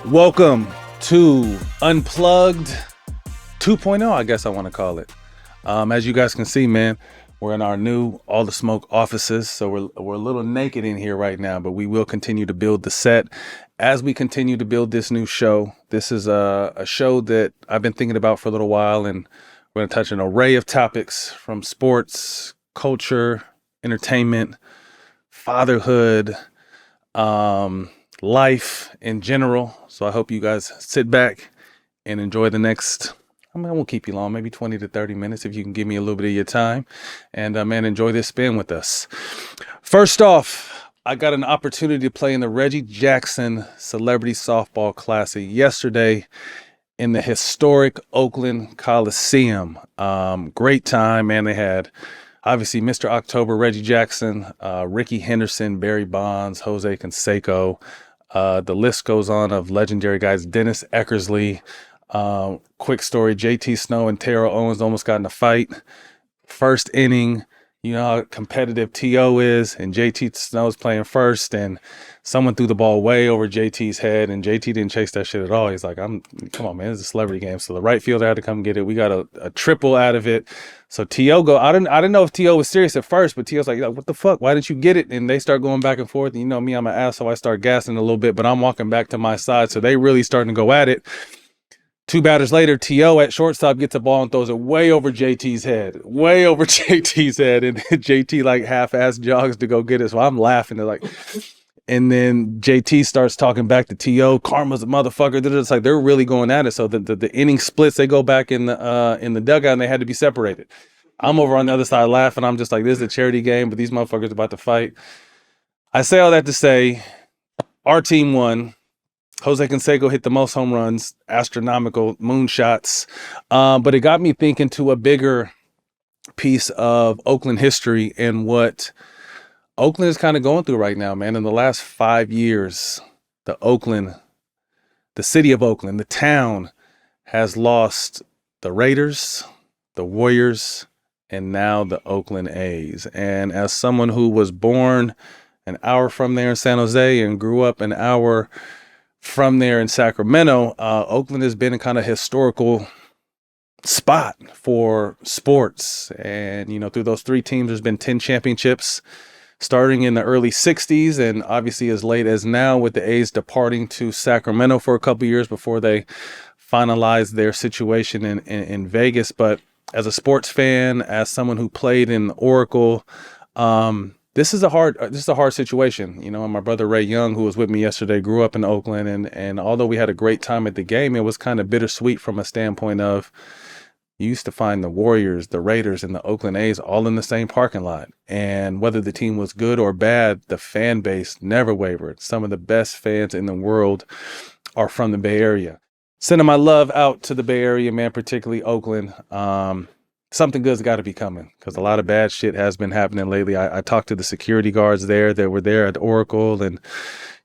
Welcome to Unplugged 2.0, I guess I want to call it. As you guys can see, man, we're in our new All the Smoke offices, so we're a little naked in here right now, but we will continue to build the set as we continue to build this new show. This is a show that I've been thinking about for a little while, and we're going to touch an array of topics from sports, culture, entertainment, fatherhood, life in general. So I hope you guys sit back and enjoy the next, I won't keep you long, maybe 20 to 30 minutes if you can give me a little bit of your time. And man, enjoy this spin with us. First off, I got an opportunity to play in the Reggie Jackson Celebrity Softball Classic yesterday in the historic Oakland Coliseum. Great time, man. They had obviously Mr. October, Reggie Jackson, Ricky Henderson, Barry Bonds, Jose Canseco. The list goes on of legendary guys. Dennis Eckersley. Quick story, JT Snow and Terrell Owens almost got in a fight. First inning, you know how competitive T.O. is, and JT Snow's playing first, and someone threw the ball way over JT's head, and JT didn't chase that shit at all. He's like, come on, man, it's a celebrity game. So the right fielder had to come get it. We got a triple out of it. So T.O. I didn't know if T.O. was serious at first, but T.O.'s like, what the fuck? Why didn't you get it? And they start going back and forth. And you know me, I'm an asshole. I start gassing a little bit, but I'm walking back to my side. So they really starting to go at it. Two batters later, T.O. at shortstop gets the ball and throws it way over JT's head. And JT like half-ass jogs to go get it. So I'm laughing. They're like, and then JT starts talking back to T.O. Karma's a motherfucker. It's like they're really going at it. So the inning splits. They go back in the dugout and they had to be separated. I'm over on the other side laughing. I'm just like, this is a charity game, but these motherfuckers are about to fight. I say all that to say, our team won. Jose Canseco hit the most home runs, astronomical moonshots. But it got me thinking to a bigger piece of Oakland history and what Oakland is kind of going through right now, man. In the last 5 years, the city of Oakland, the town has lost the Raiders, the Warriors, and now the Oakland A's. And as someone who was born an hour from there in San Jose and grew up an hour from there in Sacramento, Oakland has been a kind of historical spot for sports. And, you know, through those three teams, there's been 10 championships starting in the early 60s. And obviously as late as now with the A's departing to Sacramento for a couple of years before they finalized their situation in Vegas. But as a sports fan, as someone who played in Oracle, this is a hard situation, you know. And my brother Ray Young, who was with me yesterday, grew up in Oakland, and although we had a great time at the game, it was kind of bittersweet from a standpoint of you used to find the Warriors, the Raiders, and the Oakland A's all in the same parking lot, and whether the team was good or bad, the fan base never wavered. Some of the best fans in the world are from the Bay Area. Sending my love out to the Bay Area, man, particularly Oakland. Something good's got to be coming because a lot of bad shit has been happening lately. I talked to the security guards there that were there at Oracle, and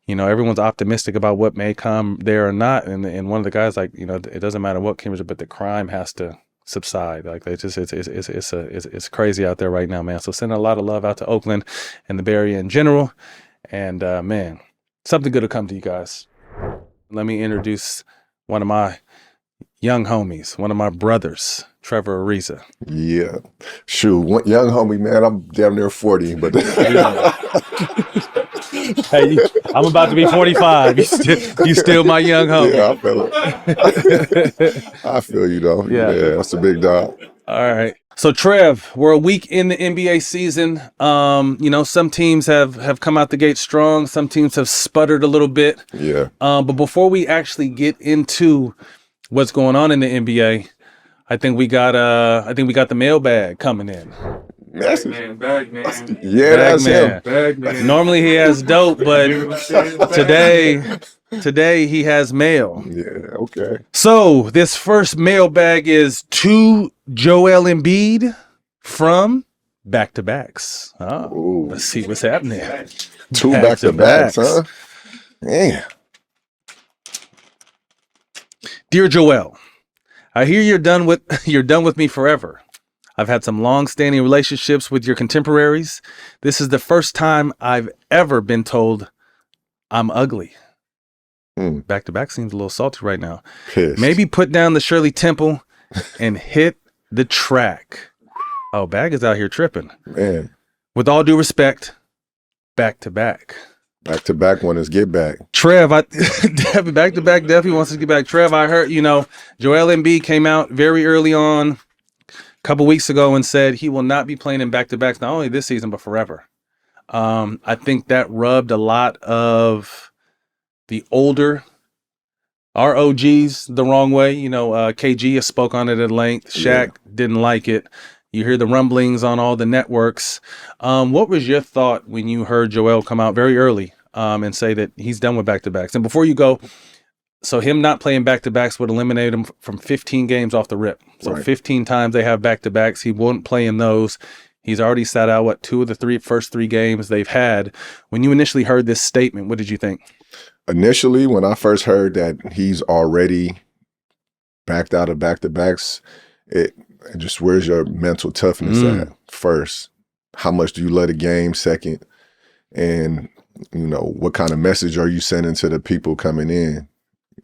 you know, everyone's optimistic about what may come there or not. And one of the guys, like, you know, it doesn't matter what comes, but the crime has to subside. Like it's crazy out there right now, man. So sending a lot of love out to Oakland and the Bay Area in general. And man, something good will come to you guys. Let me introduce one of my young homies, one of my brothers, Trevor Ariza. Yeah. Shoot, young homie, man, I'm damn near 40, but hey, I'm about to be 45. You still my young homie. Yeah, I feel it. I feel you though. Yeah, that's a big dog. All right. So Trev, we're a week in the NBA season. You know, some teams have come out the gate strong. Some teams have sputtered a little bit. Yeah. But before we actually get into what's going on in the NBA, I think we got the mailbag coming in. Bag man. Yeah, that's him. Bag man. Normally he has dope, but today he has mail. Yeah, okay. So this first mailbag is to Joel Embiid from back-to-backs. Oh, let's see what's happening. Two back-to-backs, huh? Yeah. Dear Joel, I hear you're done with me forever. I've had some long-standing relationships with your contemporaries. This is the first time I've ever been told I'm ugly. Back-to-back seems a little salty right now. Pissed. Maybe put down the Shirley Temple and hit the track. Oh, Bag is out here tripping. Man. With all due respect, back-to-back. Back-to-back one is get back. Trev, back-to-back definitely wants to get back. Trev, I heard, Joel Embiid came out very early on a couple weeks ago and said he will not be playing in back-to-backs, not only this season, but forever. I think that rubbed a lot of the older ROGs the wrong way. KG has spoke on it at length. Shaq didn't like it. You hear the rumblings on all the networks. What was your thought when you heard Joel come out very early and say that he's done with back-to-backs? And before you go, so him not playing back-to-backs would eliminate him from 15 games off the rip. So 15 times they have back-to-backs. He won't play in those. He's already sat out, 2 of the first three games they've had. When you initially heard this statement, what did you think? Initially, when I first heard that he's already backed out of back-to-backs, it just, where's your mental toughness at first? How much do you love the game second? And, what kind of message are you sending to the people coming in?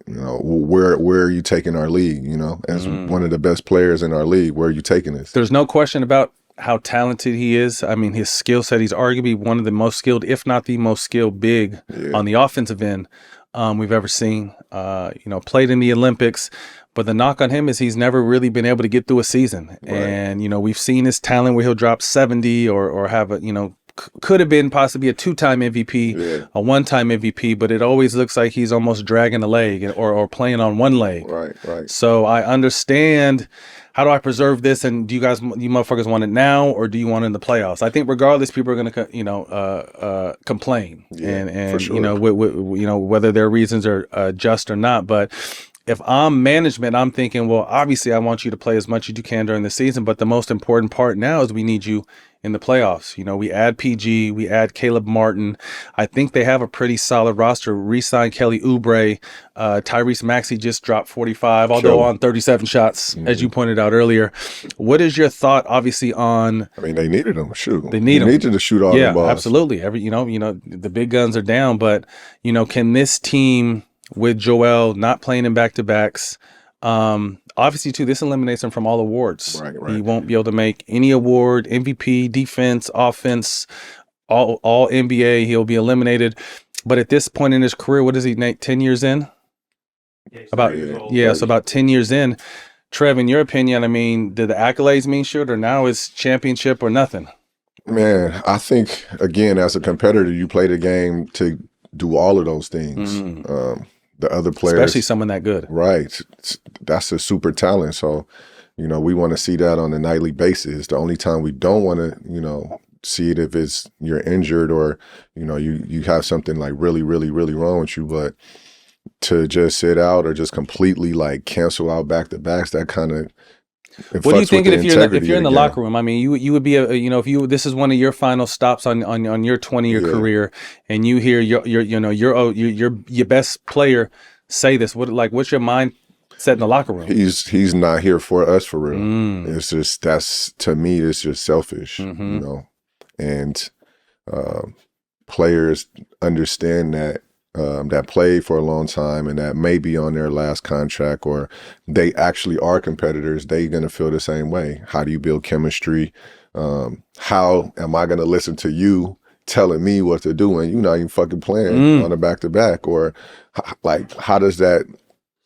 Where are you taking our league? As one of the best players in our league, where are you taking us? There's no question about how talented he is. I mean, his skill set, he's arguably one of the most skilled, if not the most skilled big on the offensive end we've ever seen. Played in the Olympics, but the knock on him is he's never really been able to get through a season. Right. And, we've seen his talent where he'll drop 70 or have could have been possibly a 2-time MVP, a 1-time MVP, but it always looks like he's almost dragging a leg or playing on one leg. Right. So I understand. How do I preserve this? And do you motherfuckers want it now, or do you want it in the playoffs? I think regardless, people are going to, complain, and sure. Whether their reasons are just or not. But if I'm management, I'm thinking, well, obviously, I want you to play as much as you can during the season. But the most important part now is we need you in the playoffs. We add PG, we add Caleb Martin. I think they have a pretty solid roster. Re-signed Kelly Oubre. Tyrese Maxey just dropped 45, although on 37 shots, as you pointed out earlier. What is your thought, obviously, on... I mean, they needed them. Shoot. They needed to shoot all the balls. Yeah, absolutely. The big guns are down, but, can this team with Joel not playing in back-to-backs... obviously, too, this eliminates him from all awards. Right. He won't be able to make any award, MVP, defense, offense, all NBA. He'll be eliminated. But at this point in his career, what is he, Nate, 10 years in? So about 10 years in. Trev, in your opinion, I mean, did the accolades mean shit, or now it's championship or nothing? Man, I think, again, as a competitor, you play the game to do all of those things. The other players, especially someone that good, right? That's a super talent. So, we want to see that on a nightly basis. The only time we don't want to, see it if it's you're injured or, you have something like really, really, really wrong with you. But to just sit out or just completely like cancel out back-to-backs, that kind of. What do you think if you're in the locker room? I mean, you would be if this is one of your final stops on your 20-year career, and you hear your best player say this. What's your mindset in the locker room? He's not here for us for real. It's just to me it's just selfish, and players understand that. That played for a long time and that may be on their last contract, or they actually are competitors, they going to feel the same way. How do you build chemistry? How am I going to listen to you telling me what to do when you're not even fucking playing on a back-to-back? Or how does that,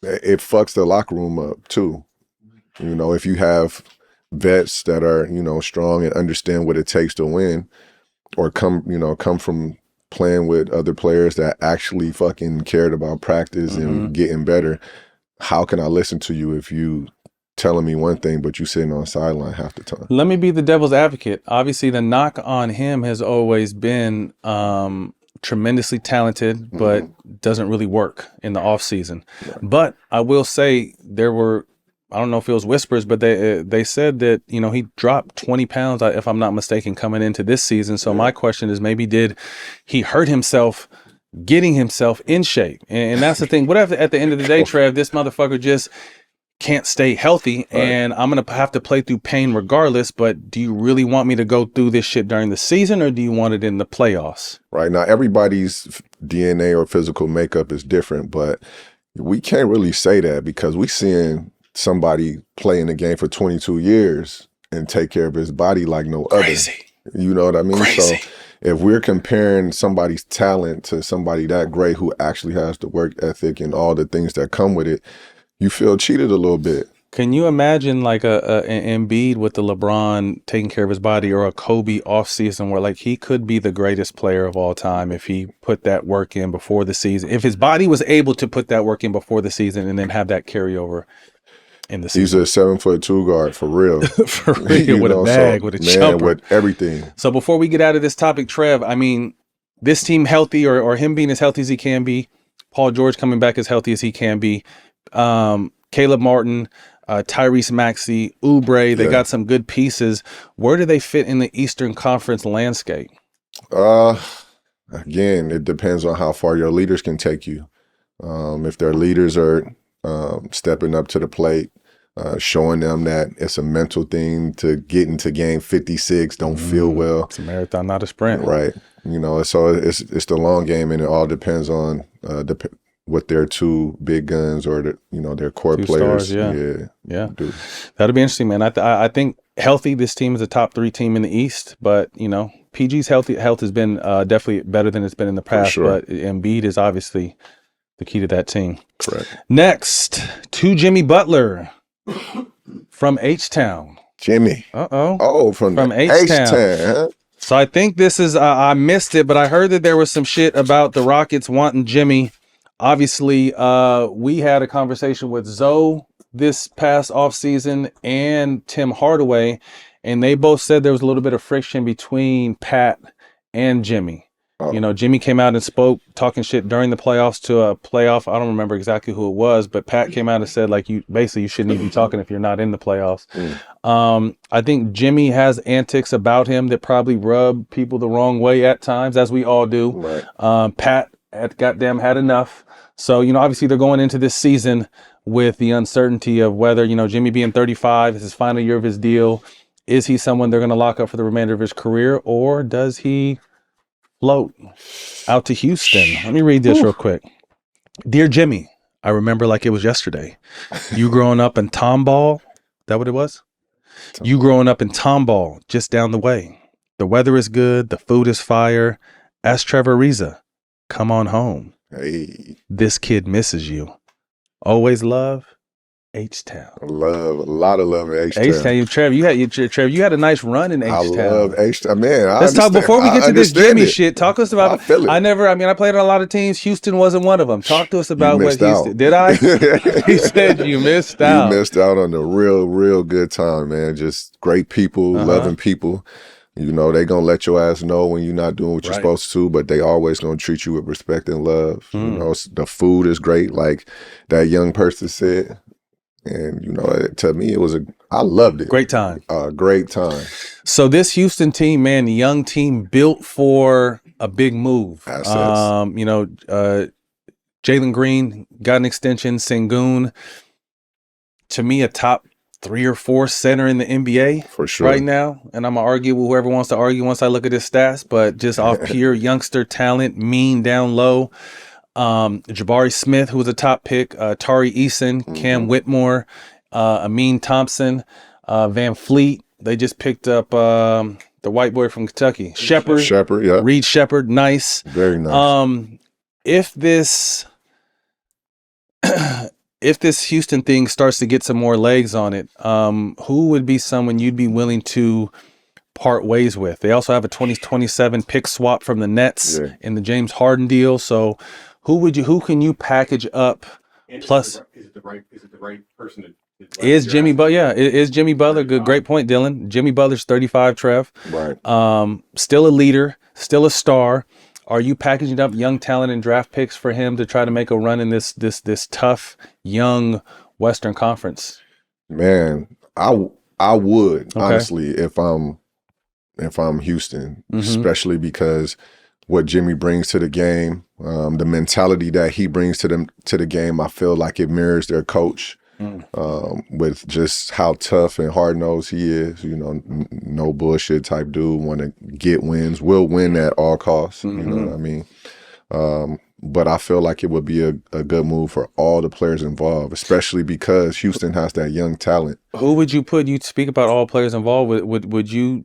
it fucks the locker room up too. If you have vets that are, strong and understand what it takes to win, or come from playing with other players that actually fucking cared about practice and getting better. How can I listen to you if you telling me one thing, but you sitting on the sideline half the time? Let me be the devil's advocate. Obviously, the knock on him has always been tremendously talented, but doesn't really work in the off season. Right. But I will say there were, I don't know if it was whispers, but they said that, he dropped 20 pounds, if I'm not mistaken, coming into this season. So my question is, maybe did he hurt himself getting himself in shape? And that's the thing. What if at the end of the day, Trev, this motherfucker just can't stay healthy, and I'm going to have to play through pain regardless, but do you really want me to go through this shit during the season, or do you want it in the playoffs? Right. Now, everybody's DNA or physical makeup is different, but we can't really say that because we seeing somebody play in the game for 22 years and take care of his body like no Crazy. other. You know what I mean? Crazy. So if we're comparing somebody's talent to somebody that great who actually has the work ethic and all the things that come with it, you feel cheated a little bit. Can you imagine like an Embiid with the LeBron taking care of his body, or a Kobe offseason where like he could be the greatest player of all time if he put that work in before the season, if his body was able to put that work in before the season and then have that carryover in the season? He's a 7'2" guard for real. For real, with a bag, with a jumper. With everything. So before we get out of this topic, Trev, I mean, this team healthy, or him being as healthy as he can be, Paul George coming back as healthy as he can be, Caleb Martin, Tyrese Maxey, Oubre, they got some good pieces. Where do they fit in the Eastern Conference landscape? Again, it depends on how far your leaders can take you. If their leaders are stepping up to the plate, showing them that it's a mental thing to get into game 56, don't feel well. It's a marathon, not a sprint. Right. You know, so it's the long game, and it all depends on what their two big guns or their core Two players. stars, yeah. Do. That'll be interesting, man. I think healthy, this team is a top 3 team in the East, but PG's health has been definitely better than it's been in the past. Sure. But Embiid is obviously the key to that team. Correct. Next, to Jimmy Butler from H-Town. Jimmy. Oh, from H-Town. Huh? So I think this is, I missed it, but I heard that there was some shit about the Rockets wanting Jimmy. Obviously, we had a conversation with Zoe this past offseason and Tim Hardaway, and they both said there was a little bit of friction between Pat and Jimmy. Oh. Jimmy came out and spoke, talking shit during the playoffs to a playoff. I don't remember exactly who it was, but Pat came out and said, like, you shouldn't even be talking if you're not in the playoffs. I think Jimmy has antics about him that probably rub people the wrong way at times, as we all do. Right. Pat goddamn had enough. So, obviously they're going into this season with the uncertainty of whether, Jimmy being 35 is his final year of his deal. Is he someone they're going to lock up for the remainder of his career, or does he float out to Houston? Let me read this real quick. Dear Jimmy, I remember like it was yesterday. You growing up in Tomball, that what it was? You growing up in Tomball, just down the way. The weather is good. The food is fire. Ask Trevor Ariza. Come on home. Hey. This kid misses you. Always love, H-Town. A lot of love in H-Town. H-Town, Trevor, you had a nice run in H-Town. I love H-Town. Man, Let's talk before we get to this Jimmy shit. Talk to us about. I feel it. I played on a lot of teams. Houston wasn't one of them. Talk to us about what Houston. Out. Did I? He said you missed out. You missed out on a real good time, man. Just great people, loving people. They gonna let your ass know when you're not doing what you're supposed to, but they always gonna treat you with respect and love. The food is great, like that young person said. And, to me, I loved it. Great time. Great time. So this Houston team, man, the young team built for a big move. Assets. Jalen Green got an extension. Sengun, to me, a top 3 or 4 center in the NBA for sure right now. And I'm going to argue with whoever wants to argue once I look at his stats, but just off pure youngster talent, mean down low. Jabari Smith, who was a top pick, Tari Eason, Cam Whitmore, Amin Thompson, Van Fleet. They just picked up the white boy from Kentucky, Shepard, yeah. Reed Shepard, nice. Very nice. If this Houston thing starts to get some more legs on it, who would be someone you'd be willing to part ways with? They also have a 2027 pick swap from the Nets in the James Harden deal. So who can you package up? And Plus, is it the right person to? Is Jimmy Butler? Yeah, is Jimmy Butler good? Great point, Dylan. Jimmy Butler's 35, Trev. Right. Still a leader, still a star. Are you packaging up young talent and draft picks for him to try to make a run in this tough young Western Conference? Man, I would honestly if I'm Houston, especially because what Jimmy brings to the game, the mentality that he brings to the game, I feel like it mirrors their coach. With just how tough and hard-nosed he is, no bullshit type dude, want to get wins, will win at all costs, you know what I mean? But I feel like it would be a good move for all the players involved, especially because Houston has that young talent. Who would you put? You speak about all players involved. Would you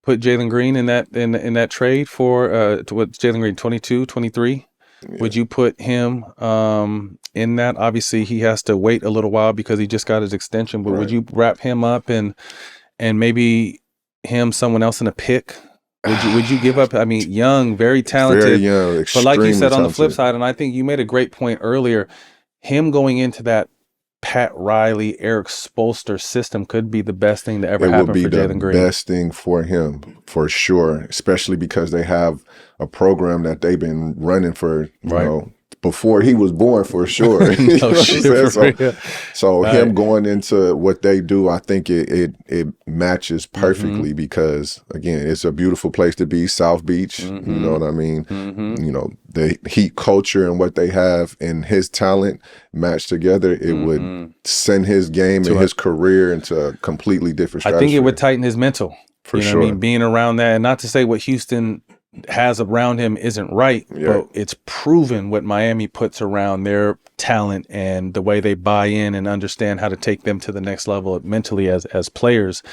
put Jalen Green in that trade for to what Jalen Green 22, 23? Yeah. Would you put him in that? Obviously, he has to wait a little while because he just got his extension. But would you wrap him up and maybe him someone else in a pick? Would you give up? I mean, young, very talented, very young, but like you said, talented. on the flip side, and I think you made a great point earlier, him going into that Pat Riley, Eric Spoelstra system could be the best thing to ever happen for Jalen Green. It would be the best thing for him, for sure, especially because they have a program that they've been running for, you know, before he was born, for sure. So him going into what they do, I think it matches perfectly because, again, it's a beautiful place to be, South Beach, you know what I mean? You know, the Heat culture and what they have and his talent matched together, it would send his game and his career into a completely different stratosphere. I think it would tighten his mental. For sure. What I mean? Being around that, and not to say what Houston has around him isn't right, but it's proven what Miami puts around their talent and the way they buy in and understand how to take them to the next level mentally as players.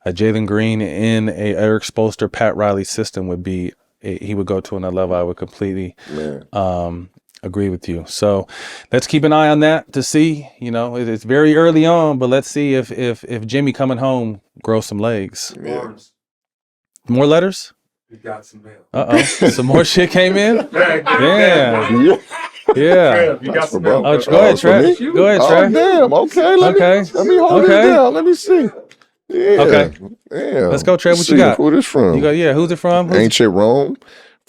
Jalen Green in a Eric Spoelstra, Pat Riley system would be, he would go to another level. I would completely agree with you. So let's keep an eye on that to see, you know, it's very early on, but let's see if Jimmy coming home grows some legs. More letters? We got some mail. Some more shit came in? Yeah. You got some mail. Go ahead, Trev. Go ahead, Trev. Damn. Okay. Let me hold it down. Let me see. Yeah. Okay. Damn. Let's go, Trev. What you got? Who this from? You go. Yeah. Who's it from? Ancient Rome.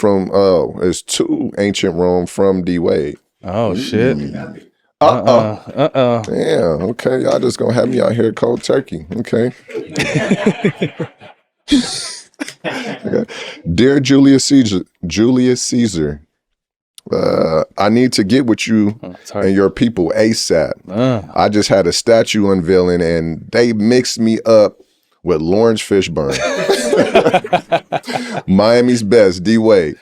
It's two Ancient Rome from D-Wade. Oh shit. Damn. Okay. Y'all just gonna have me out here cold turkey. Okay. Dear Julius Caesar, I need to get with you and your people ASAP. I just had a statue unveiling and they mixed me up with Lawrence Fishburne. Miami's best, D-Wade.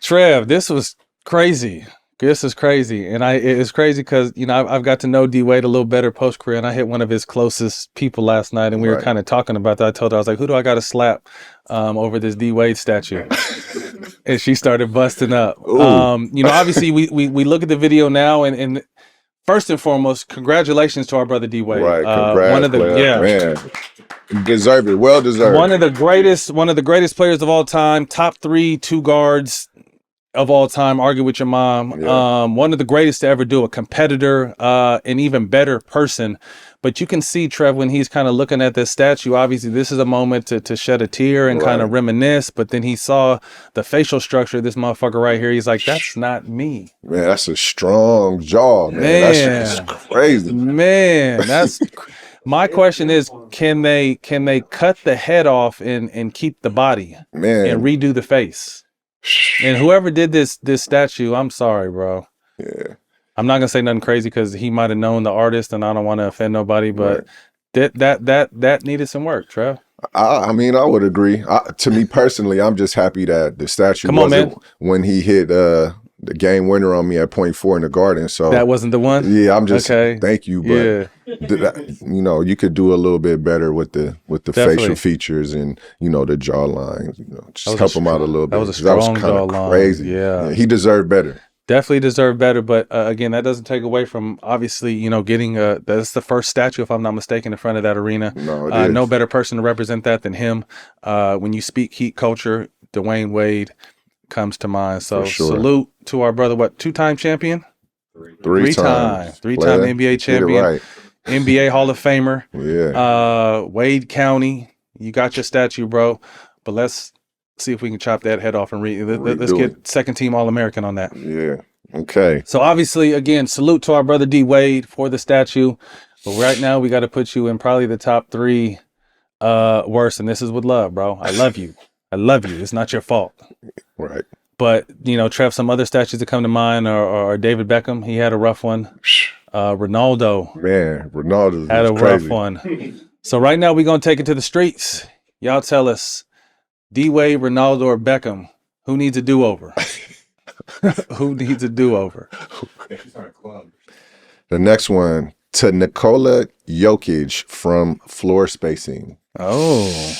Trev, this was crazy. This is crazy. And it's crazy because, you know, I've got to know D-Wade a little better post-career, and I hit one of his closest people last night, and we were kind of talking about that. I told her, I was like, who do I got to slap over this D-Wade statue? And she started busting up. You know, obviously, we look at the video now, and first and foremost, congratulations to our brother D-Wade. Right, congrats, one of the man. Deserved it, well deserved. One of the greatest players of all time, top 3 two guards of all time, argue with your mom. One of the greatest to ever do, a competitor, an even better person. But you can see, Trev, when he's kind of looking at this statue, obviously this is a moment to shed a tear and kind of reminisce. But then he saw the facial structure of this motherfucker right here. He's like, that's not me. Man, that's a strong jaw, man. That's crazy. Man, that's... My question is, can they cut the head off and keep the body and redo the face? And whoever did this statue, I'm sorry, bro. Yeah. I'm not gonna say nothing crazy because he might have known the artist, and I don't want to offend nobody, but that needed some work, Trev. I mean, I would agree. To me personally, I'm just happy that the statue wasn't when he hit the game winner on me at .4 in the Garden. So that wasn't the one. Yeah, I'm just thank you, but you know, you could do a little bit better with the facial features and, you know, the jawline. You know, just help him out a little bit. That was a strong jawline. Crazy. Yeah, he deserved better. Definitely deserved better, but again, that doesn't take away from obviously, you know, getting that's the first statue, if I'm not mistaken, in front of that arena. No better person to represent that than him. When you speak Heat culture, Dwyane Wade comes to mind. So salute to our brother, two-time champion? Three time NBA champion, NBA Hall of Famer. Wade County, you got your statue, bro. But let's see if we can chop that head off and let's get second team All-American on that. Yeah. Okay. So obviously, again, salute to our brother D Wade for the statue. But right now we got to put you in probably the top 3 worst, and this is with love, bro. I love you. It's not your fault. Right. But, you know, Trev, some other statues that come to mind are David Beckham. He had a rough one. Ronaldo. Man, Ronaldo had a rough one. So right now we're going to take it to the streets. Y'all tell us, D-Wade, Ronaldo, or Beckham, who needs a do-over? Who needs a do-over? She's on a club. The next one, to Nikola Jokic from Floor Spacing. Oh.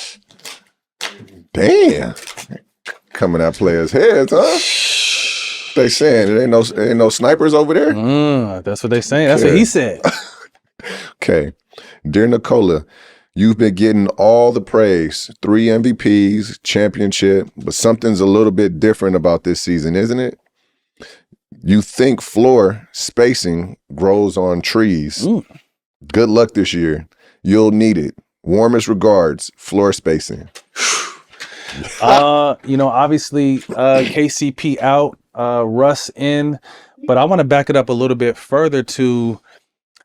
Damn. Coming at players' heads, huh? They saying there ain't no snipers over there? That's what they saying. That's what he said. Okay. Dear Nikola, you've been getting all the praise, 3 MVPs, championship, but something's a little bit different about this season, isn't it? You think floor spacing grows on trees. Good luck this year. You'll need it. Warmest regards, floor spacing. Obviously, KCP out, Russ in, but I want to back it up a little bit further to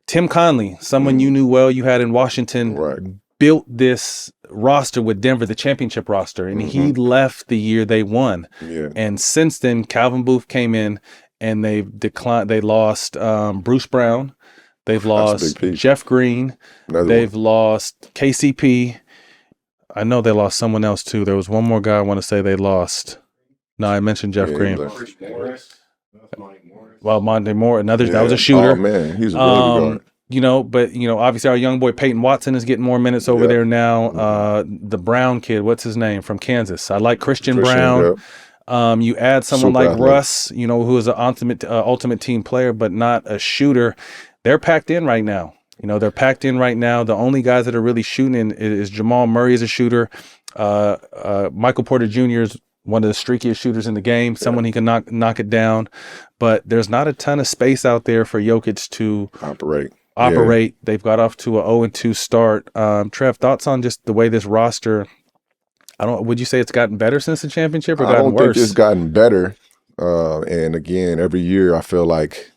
Tim Conley, someone you knew well, you had in Washington, Right. built this roster with Denver, the championship roster, and he left the year they won. Yeah. And since then, Calvin Booth came in and they've declined. They lost Bruce Brown. They've lost Jeff Green. They've lost KCP. I know they lost someone else too. There was one more guy I want to say they lost. No, I mentioned Jeff Green. Morris. Well, Monte Moore, that was a shooter. Oh man, he's a really good guard. But obviously our young boy Peyton Watson is getting more minutes over there now. The Brown kid, what's his name from Kansas? I like Christian Brown. Yep. You add someone Super like athlete. Russ, who is an ultimate team player, but not a shooter. They're packed in right now. They're packed in right now. The only guys that are really shooting is Jamal Murray is a shooter. Michael Porter Jr. is one of the streakiest shooters in the game. Someone he can knock it down. But there's not a ton of space out there for Jokic to operate. Yeah. They've got off to a 0-2 start. Trev, thoughts on just the way this roster? Would you say it's gotten better since the championship or gotten worse? I don't think it's gotten better. And again, every year I feel like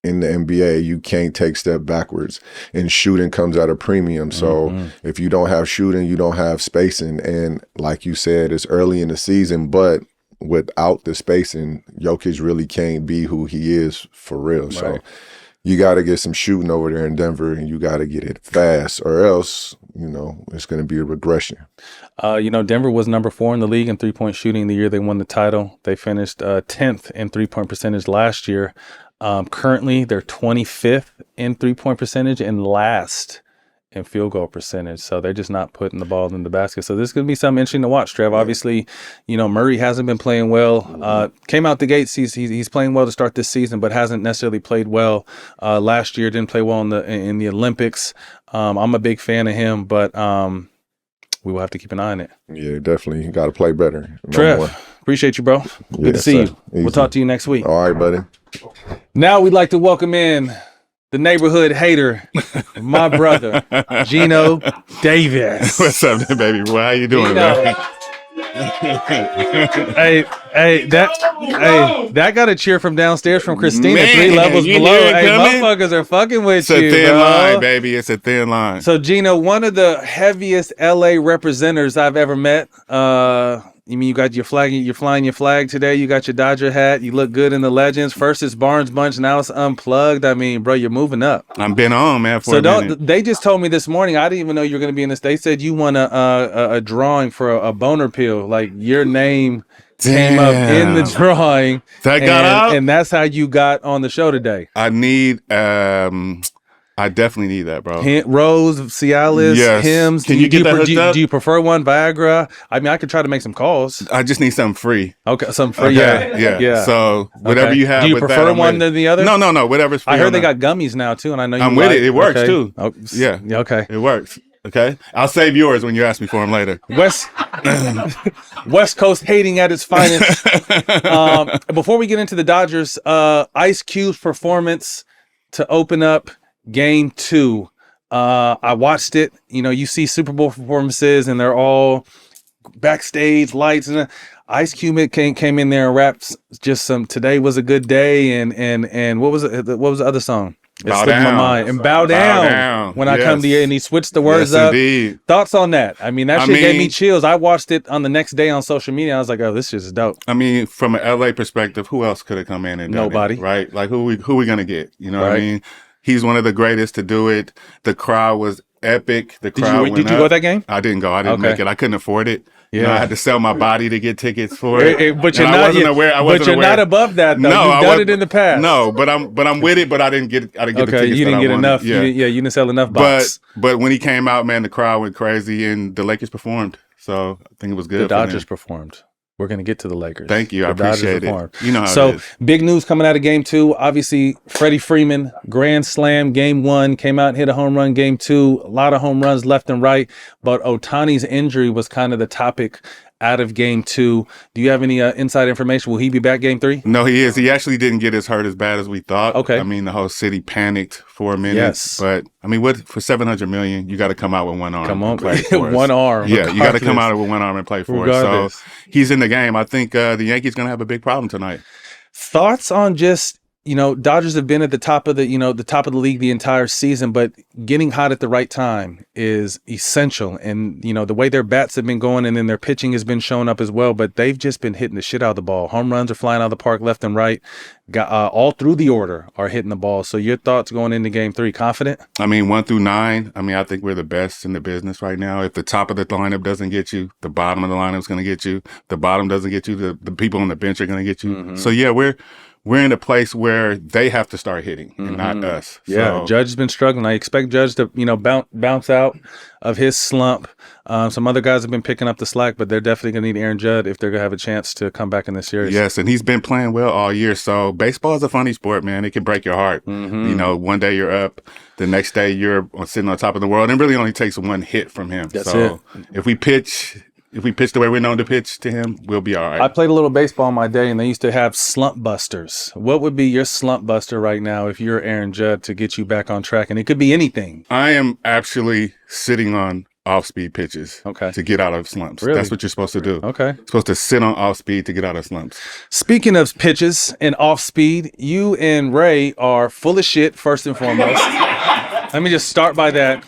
in the NBA, you can't take step backwards, and shooting comes at a premium. So if you don't have shooting, you don't have spacing. And like you said, it's early in the season, but without the spacing, Jokic really can't be who he is for real. Right. So you got to get some shooting over there in Denver, and you got to get it fast, or else, it's going to be a regression. Denver was number 4 in the league in three-point shooting the year they won the title. They finished 10th in three-point percentage last year. Currently, they're 25th in three-point percentage and last in field goal percentage. So they're just not putting the ball in the basket. So this is going to be something interesting to watch, Trev. Obviously, Murray hasn't been playing well. Came out the gates. He's playing well to start this season, but hasn't necessarily played well. Last year, didn't play well in the Olympics. I'm a big fan of him, but we will have to keep an eye on it. Yeah, definitely. You got to play better. Trev, appreciate you, bro. Good to see you. Easy. We'll talk to you next week. All right, buddy. Now we'd like to welcome in the neighborhood hater, my brother, Gino Davis. What's up, baby? Well, how you doing, man? that got a cheer from downstairs from Christina, Man, 3 levels you below. knew it Hey, coming? motherfuckers are fucking with It's you, a thin bro. line, baby. It's a thin line. So, Gino, one of the heaviest LA representatives I've ever met. You got your flag, you're flying your flag today. You got your Dodger hat. You look good in the Legends. First it's Barnes Bunch, now it's Unplugged. I mean, bro, you're moving up. I've been on, man, for a minute. They just told me this morning, I didn't even know you were going to be in this. They said you won a drawing for a boner pill. Like, your name came up in the drawing. That got out? And that's how you got on the show today. I definitely need that, bro. Rose, Cialis, Yes. Hims. Can you get that hooked up? Do you prefer one? Viagra? I mean, I could try to make some calls. I just need something free. Okay, something free. Okay, yeah. So whatever you have. Do you with prefer that, one than the other? No. Whatever's free. I heard they got gummies now too, and I know you I'm like, with it. It works okay. too. Oh, Yeah. Okay. It works. Okay. I'll save yours when you ask me for them later. West Coast hating at its finest. Before we get into the Dodgers, Ice Cube's performance to open up Game 2. I watched it. You see Super Bowl performances, and they're all backstage lights, and Ice Cube came in there and rapped just some "Today Was a Good Day" and what was it? What was the other song? It Bow slipped my down. mind. And bow down when I come to you, and he switched the words Yes, up. indeed. Thoughts on that? I mean, that shit gave me chills. I watched it on the next day on social media. I was like, oh, this shit is dope. I mean, from an LA perspective, who else could have come in and done Nobody. it, right? Like who we gonna get? You know what I Right. mean? He's one of the greatest to do it. The crowd was epic. The Did crowd you went go up. to that game? I didn't go. I didn't Okay. make it. I couldn't afford it. Yeah. You know, I had to sell my body to get tickets for it. But you're And not. I wasn't aware. I wasn't but you're aware. not above that though. No, You've I done wasn't- it in the past. No, but I'm with it. But I didn't get the Okay, tickets you that didn't I get wanted. enough. Yeah. You didn't sell enough But box. when he came out, man, the crowd went crazy, and the Lakers performed. So I think it was good. The for them. Dodgers performed. We're going to get to the Lakers. Thank you. I The Dodgers appreciate performed. it. You know how So it is. big news coming out of Game 2. Obviously, Freddie Freeman, grand slam, Game 1, came out and hit a home run. Game 2, a lot of home runs left and right. But Ohtani's injury was kind of the topic out of Game 2. Do you have any inside information? Will he be back Game 3? No, he is. He actually didn't get hurt as bad as we thought. Okay. I mean, the whole city panicked for a minute. Yes. But I mean, what for $700 million, you got to come out with one arm. Come on, and play for us. one arm. Yeah, you got to come regardless. out with one arm and play for us. Regardless. So he's in the game. I think the Yankees going to have a big problem tonight. Thoughts on just, Dodgers have been at the top of the top of the league the entire season, but getting hot at the right time is essential. And, the way their bats have been going and then their pitching has been showing up as well, but they've just been hitting the shit out of the ball. Home runs are flying out of the park left and right. All through the order are hitting the ball. So your thoughts going into Game 3, confident? I mean, 1 through 9. I mean, I think we're the best in the business right now. If the top of the lineup doesn't get you, the bottom of the lineup is going to get you. The bottom doesn't get you. The people on the bench are going to get you. Mm-hmm. So yeah, we're in a place where they have to start hitting and not us. Yeah, So, Judge has been struggling. I expect Judge to, bounce out of his slump. Some other guys have been picking up the slack, but they're definitely going to need Aaron Judd if they're going to have a chance to come back in this series. yes, and he's been playing well all year. So baseball is a funny sport, man. It can break your heart. Mm-hmm. One day you're up, the next day you're sitting on top of the world. And it really only takes one hit from him. That's so if we pitch the way we're known to pitch to him, we'll be all right. I played a little baseball in my day, and they used to have slump busters. What would be your slump buster right now if you're Aaron Judd to get you back on track? And it could be anything. I am actually sitting on off-speed pitches to get out of slumps. Really? That's what you're supposed to do. Okay. You're supposed to sit on off-speed to get out of slumps. Speaking of pitches and off speed, you and Ray are full of shit, first and foremost. Let me just start by that.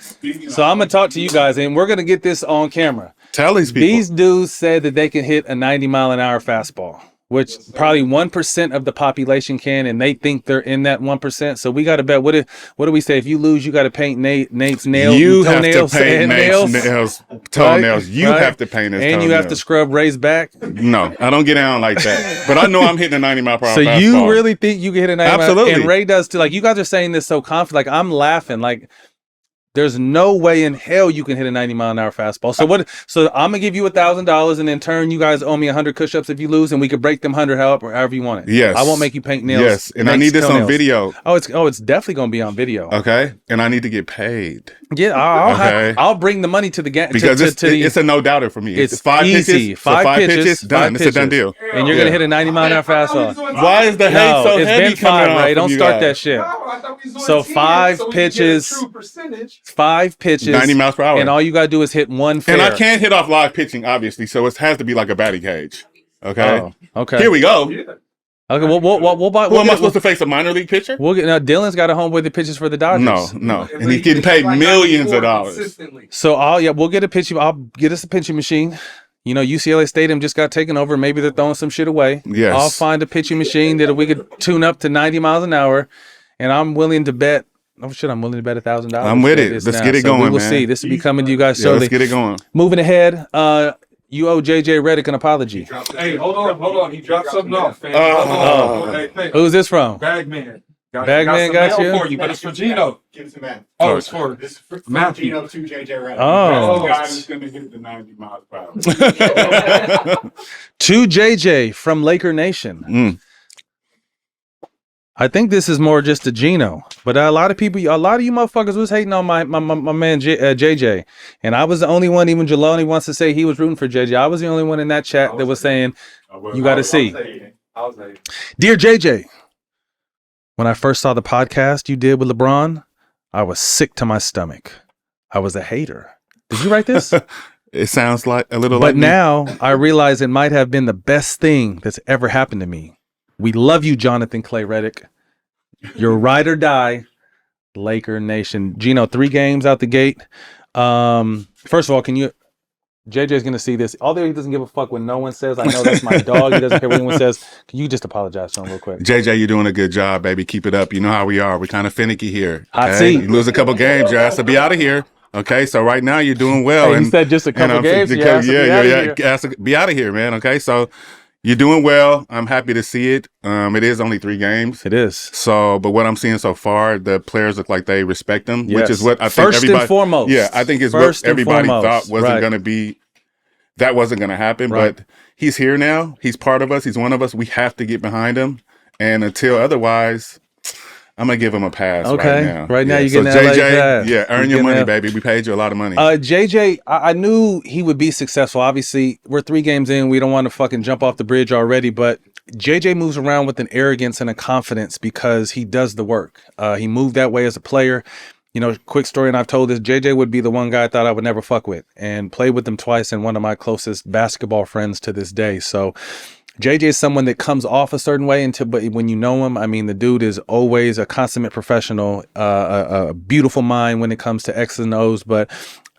So I'm going to talk to you guys, and we're going to get this on camera. Tell these people. These dudes said that they can hit a 90-mile-an-hour fastball, which probably 1% of the population can, and they think they're in that 1%. So we got to bet. What do we say? If you lose, you got to paint Nate's nails. You have to toenails, paint and Nate's nails. nails, toenails. Right? You Right? have to paint his And toenails. you have to scrub Ray's back. No, I don't get down like that. But I know I'm hitting a 90-mile-per-hour So fastball. you really think you can hit a 90 Absolutely. And Ray does too. Like, you guys are saying this so confident. Like, I'm laughing. Like, there's no way in hell you can hit a 90-mile-an-hour fastball. So So I'm gonna give you $1,000, and in turn, you guys owe me 100 push-ups if you lose, and we could break them 100 however you want it. Yes. I won't make you paint nails. Yes, and I Nate's need this on toenails. video. It's definitely gonna be on video. Okay, and I need to get paid Yeah, I'll bring the money to the game because it's a no doubter for me. It's five easy. pitches. Five So pitches, done. five It's a done pitches. deal. and you're gonna hit a 90-mile-an-hour fastball. Why is the hate so it's heavy been coming five, off Ray. from Don't you start guys? that shit. No, I thought we was So on 10, 5 so we can get a pitches. true percentage. 5 pitches, 90 miles per hour. and all you gotta do is hit one fair. And I can't hit off live pitching, obviously, so it has to be like a batting cage. Okay. Oh, okay. Here we go. Yeah. Okay, we'll buy. Who am I supposed to face? A minor league pitcher? We'll get. Now, Dylan's got a homeboy that pitches for the Dodgers. No. And he's getting paid millions of dollars. Consistently. So we'll get a pitching. I'll get us a pitching machine. UCLA Stadium just got taken over. Maybe they're throwing some shit away. Yes. I'll find a pitching machine that we could tune up to 90 miles an hour, and I'm willing to bet. Oh shit! I'm willing to bet $1,000. I'm with it. Let's get it So we going, will man. see. This will be coming to you guys Yeah, shortly. let's get it going. Moving ahead. You owe JJ Redick an apology. Hey, hold on. He dropped something off, man. Oh. Hey, Who's this from? Bagman. Bagman got got some you? mail for you, but it's for Gino. Give it to Matt. Oh, it's for This is for Matthew. Gino to JJ Redick. Oh. Guy who's going to hit the 90 miles per hour. To JJ from Laker Nation. Mm. I think this is more just a Gino, but a lot of you motherfuckers was hating on my man JJ, and I was the only one. Even Jeloni wants to say he was rooting for JJ. I was the only one in that chat that was saying, "You got to see." I was like, Dear JJ, when I first saw the podcast you did with LeBron, I was sick to my stomach. I was a hater. Did you write this? It sounds like a little But like me. now I realize it might have been the best thing that's ever happened to me. We love you, Jonathan Clay Redick. You're ride or die, Laker Nation. Gino, 3 games out the gate. First of all, JJ's going to see this. Although he doesn't give a fuck what no one says. I know that's my dog. He doesn't care what anyone says. Can you just apologize to him real quick? JJ, you're doing a good job, baby. Keep it up. You know how we are. We're kind of finicky here. Hot seat. You lose a couple games, your ass will be out of here. Okay, so right now you're doing well. Hey, you said just a couple games. Be out of here, man. Okay, so you're doing well. I'm happy to see it. It is only 3 games. It is. So, but what I'm seeing so far, the players look like they respect him, Yes. which is what I think First everybody. and foremost. Yeah, I think it's First what and everybody foremost. thought wasn't Right. going to be. That wasn't going to happen, Right. but he's here now. He's part of us. He's one of us. We have to get behind him, and until otherwise, I'm gonna give him a pass. Okay. Right now, you're so getting that JJ, pass. yeah, earn You're your money, getting baby. We paid you a lot of money. JJ, I knew he would be successful. Obviously, we're 3 games in. We don't want to fucking jump off the bridge already, but JJ moves around with an arrogance and a confidence because he does the work. He moved that way as a player. You know, quick story, and I've told this, JJ would be the one guy I thought I would never fuck with, and played with him twice, and one of my closest basketball friends to this day. So JJ is someone that comes off a certain way, but when you know him, I mean, the dude is always a consummate professional, a beautiful mind when it comes to X's and O's. But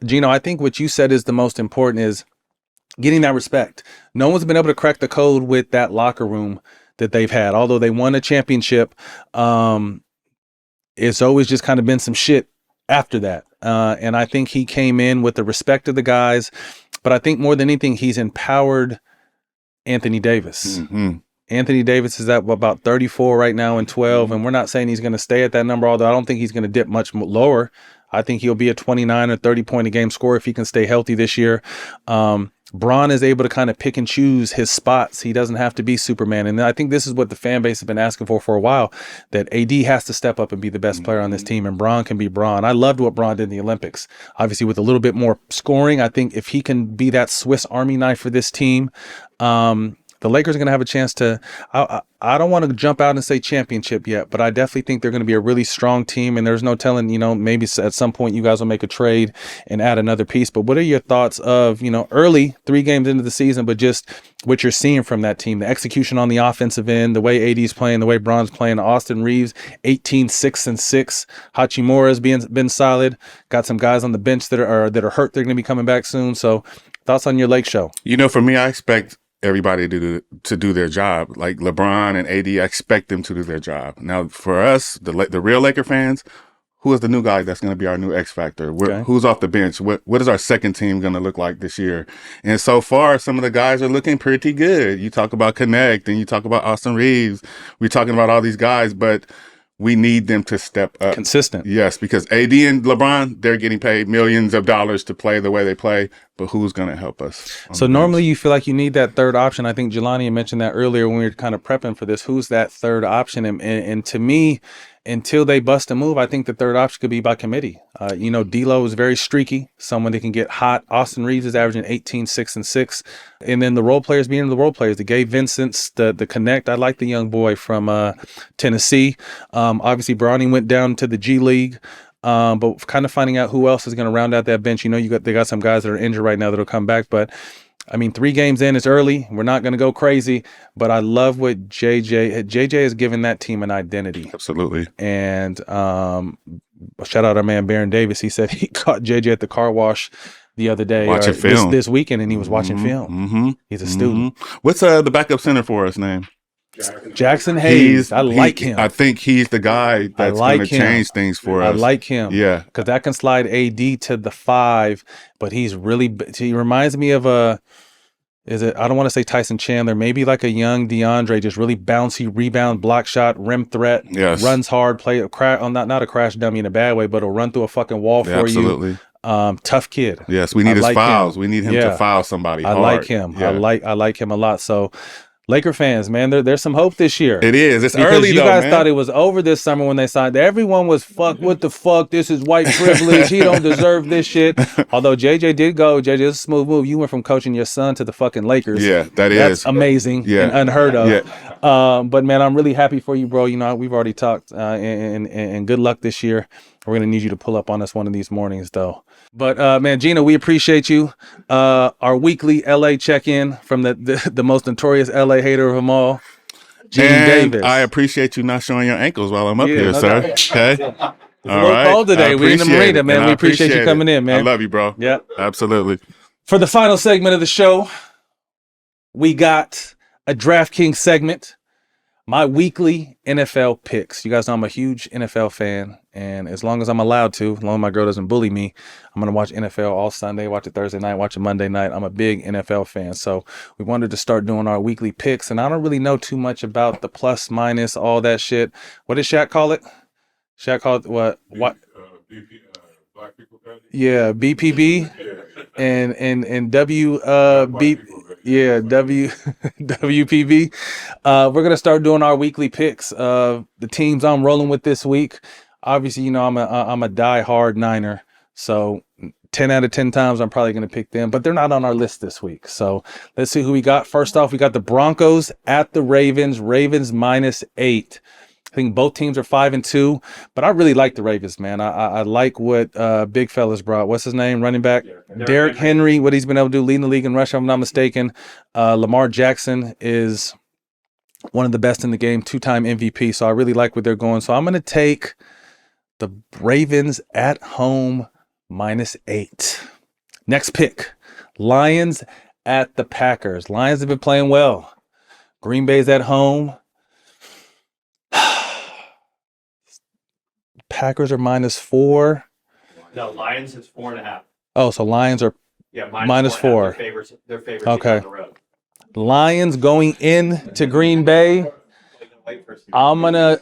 Gino, I think what you said is the most important is getting that respect. No one's been able to crack the code with that locker room that they've had. Although they won a championship, it's always just kind of been some shit after that. And I think he came in with the respect of the guys, but I think more than anything, he's empowered Anthony Davis. Mm-hmm. Anthony Davis is at about 34 right now and 12, and we're not saying he's going to stay at that number, although I don't think he's going to dip much lower. I think he'll be a 29 or 30 point a game scorer if he can stay healthy this year. Bron is able to kind of pick and choose his spots. He doesn't have to be Superman. And I think this is what the fan base has been asking for a while, that AD has to step up and be the best player on this team, and Bron can be Bron. I loved what Bron did in the Olympics. Obviously, with a little bit more scoring, I think if he can be that Swiss Army knife for this team, the Lakers are going to have a chance to, I don't want to jump out and say championship yet, but I definitely think they're going to be a really strong team, and there's no telling, maybe at some point you guys will make a trade and add another piece. But what are your thoughts of, early 3 games into the season, but just what you're seeing from that team, the execution on the offensive end, the way AD's playing, the way Bron's playing, Austin Reeves, 18, 6 and 6, Hachimura's been solid, got some guys on the bench that are hurt. They're going to be coming back soon. So thoughts on your Lake show? For me, I expect everybody to do their job. Like LeBron and AD, I expect them to do their job. Now, for us, the real Laker fans, who is the new guy that's going to be our new X factor? Okay. Who's off the bench? What is our second team going to look like this year? And so far, some of the guys are looking pretty good. You talk about Connect, and you talk about Austin Reeves. We're talking about all these guys, but we need them to step up. Consistent. Yes, because AD and LeBron, they're getting paid millions of dollars to play the way they play, but who's going to help us? So normally you feel like you need that third option. I think Jelani mentioned that earlier when we were kind of prepping for this. Who's that third option? And to me, until they bust a move, I think the third option could be by committee. D'Lo is very streaky, someone that can get hot. Austin Reeves is averaging 18, 6 and 6. And then the role players being the role players, the Gabe Vincent's, the Connect. I like the young boy from Tennessee. Obviously, Bronny went down to the G League. But kind of finding out who else is going to round out that bench. They got some guys that are injured right now that'll come back. But, 3 games in, it's early. We're not going to go crazy. But I love what JJ has given that team an identity. Absolutely. And shout out our man Baron Davis. He said he caught JJ at the car wash the other day, watching film this weekend, and he was watching film. Mm-hmm. He's a student. What's the backup center for us name? Jackson Hayes. I like him. I think he's the guy that's going to change things for us. I like him. Yeah. Because that can slide AD to the 5, but he reminds me of I don't want to say Tyson Chandler, maybe like a young DeAndre, just really bouncy, rebound, block shot, rim threat, yes. Runs hard, play a crash, not a crash dummy in a bad way, but he'll run through a fucking wall for absolutely. you. Tough kid. Yes, we need his fouls. Him. We need him to foul somebody hard. I like him. Yeah. I like him a lot. So Laker fans, man, there's some hope this year. It is. It's because early, you though, guys man. thought it was over this summer when they signed. Everyone was, fuck, what the fuck? This is white privilege. He don't deserve this shit. Although JJ did go. JJ, it's a smooth move. You went from coaching your son to the fucking Lakers. Yeah, That's amazing and unheard of. Yeah. But, man, I'm really happy for you, bro. We've already talked, and good luck this year. We're going to need you to pull up on us one of these mornings, though. But, man, Gina, we appreciate you. Our weekly LA check-in from the most notorious LA hater of them all, Gene Davis. I appreciate you not showing your ankles while I'm up here, sir. Okay? It's a little cold today. We're in the marina, man. We appreciate you coming in, man. I love you, bro. Yeah. Absolutely. For the final segment of the show, we got a DraftKings segment. my weekly NFL picks. You guys know I'm a huge NFL fan, and as long as I'm allowed to, as long as my girl doesn't bully me, I'm going to watch NFL all Sunday, watch it Thursday night, watch it Monday night. I'm a big NFL fan, so we wanted to start doing our weekly picks, and I don't really know too much about the plus, minus, all that shit. What did Shaq call it? Shaq called it what? What? Black people family. Yeah, BPB and W B yeah W WPB. We're gonna start doing our weekly picks of the teams I'm rolling with this week. Obviously, you know I'm a die-hard Niner, so 10 out of 10 times I'm probably gonna pick them, but they're not on our list this week. So let's see who we got. First off, we got the Broncos at the Ravens. Ravens -8. I think both teams are 5-2, but I really like the Ravens, man. I like what big fellas brought. What's his name? Running back? Derrick Henry, what he's been able to do, leading the league in rush, if I'm not mistaken. Lamar Jackson is one of the best in the game, 2-time MVP, so I really like what they're going. So I'm going to take the Ravens at home -8. Next pick, Lions at the Packers. Lions have been playing well. Green Bay's at home. Packers are -4. No, Lions is 4.5. Oh, so Lions are Yeah, -4. They're favorites Okay. on the road. Lions going in to Green Bay. I'm gonna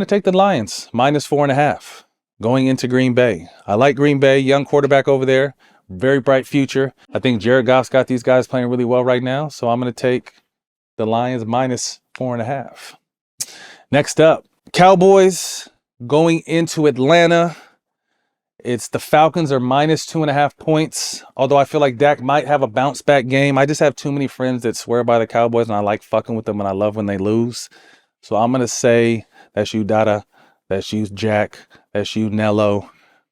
take the Lions -4.5 going into Green Bay. I like Green Bay, young quarterback over there, very bright future. I think Jared Goff's got these guys playing really well right now, so I'm gonna take the Lions -4.5. Next up, Cowboys going into Atlanta. It's the Falcons are -2.5 points. Although I feel like Dak might have a bounce back game. I just have too many friends that swear by the Cowboys, and I like fucking with them, and I love when they lose. So I'm gonna say that's you, Dada. That's you, Jack. That's you, Nello.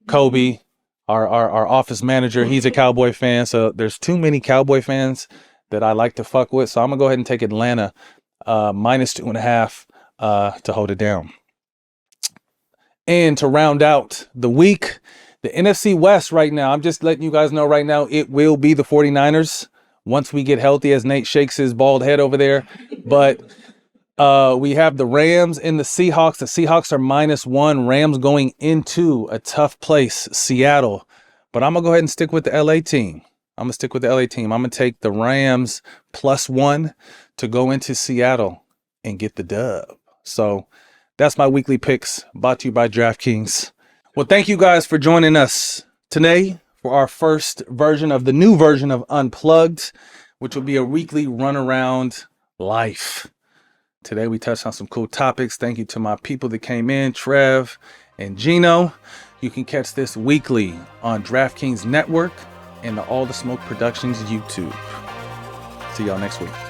Kobe, our office manager. He's a Cowboy fan. So there's too many Cowboy fans that I like to fuck with. So I'm gonna go ahead and take Atlanta -2.5. To hold it down. And to round out the week, the NFC West right now, I'm just letting you guys know right now, it will be the 49ers once we get healthy, as Nate shakes his bald head over there. But we have the Rams and the Seahawks. The Seahawks are -1. Rams going into a tough place, Seattle. But I'm going to go ahead and stick with the LA team. I'm going to take the Rams +1 to go into Seattle and get the dub. So that's my weekly picks brought to you by DraftKings. Well, thank you guys for joining us today for our first version of the new version of Unplugged, which will be a weekly run around life. Today we touched on some cool topics. Thank you to my people that came in, Trev and Gino. You can catch this weekly on DraftKings Network and the All the Smoke Productions YouTube. See y'all next week.